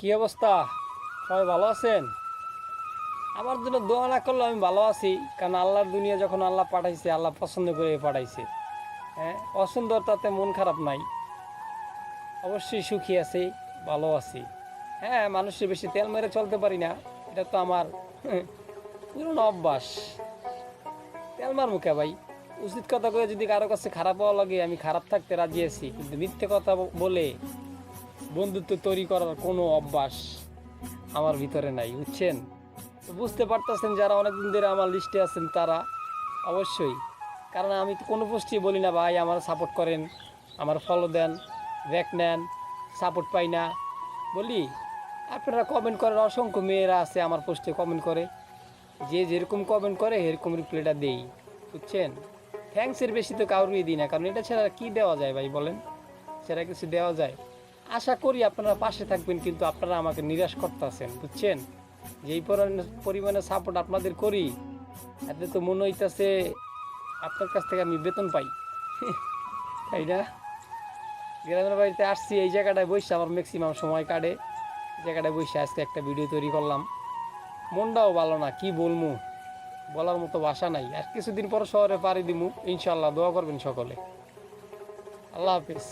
কি অবস্থা? সবাই ভালো আছেন? আমার জন্য দোয়া না করলে আমি ভালো আছি, কারণ আল্লাহর দুনিয়া যখন আল্লাহ পাঠাইছে, আল্লাহ পছন্দ করে পাঠাইছে। হ্যাঁ, পছন্দ তাতে মন খারাপ নাই, অবশ্যই সুখী আছি, ভালো আছি। হ্যাঁ, মানুষের বেশি তেল মেরে চলতে পারি না, এটা তো আমার পুরনো অভ্যাস। তেল মার মুখে ভাই, উচিত কথা করে যদি কারো কাছে খারাপ হওয়া লাগে, আমি খারাপ থাকতে রাজি আছি, কিন্তু মিথ্যে কথা বলে বন্ধুত্ব তৈরি করার কোনো অভ্যাস আমার ভিতরে নাই, বুঝছেন? তো বুঝতে পারতেছেন যারা অনেকদিন ধরে আমার লিস্টে আছেন তারা অবশ্যই, কারণ আমি তো কোনো পোস্টই বলি না ভাই আমার সাপোর্ট করেন, আমার ফলো দেন, ব্যাক নেন, সাপোর্ট পাই না বলি। আপনারা কমেন্ট করেন, অসংখ্য মেয়েরা আছে আমার পোস্টে কমেন্ট করে, যে যেরকম কমেন্ট করে এরকম রিপ্লাইটা দেই, বুঝছেন? থ্যাঙ্কসের বেশি তো কাউরই দিই না, কারণ এটা ছাড়া কী দেওয়া যায় ভাই বলেন? সেটা কিছু দেওয়া যায়? আশা করি আপনারা পাশে থাকবেন, কিন্তু আপনারা আমাকে নিরাশ করতেছেন, বুঝছেন? যেই পরিমাণে সাপোর্ট আপনাদের করি, এতে তো মনে হইতেছে আপনার কাছ থেকে আমি বেতন পাই। তাই না? গ্রামের বাড়িতে আসছি, এই জায়গাটায় বসে আমার ম্যাক্সিমাম সময় কাটে, জায়গাটায় বসে আজকে একটা ভিডিও তৈরি করলাম। মনটাও ভালো না, কি বলবো, বলার মতো ভাষা নাই। আর কিছুদিন পর শহরে পাড়ি দিমু ইনশাল্লাহ, দোয়া করবেন সকলে। আল্লাহ হাফিজ।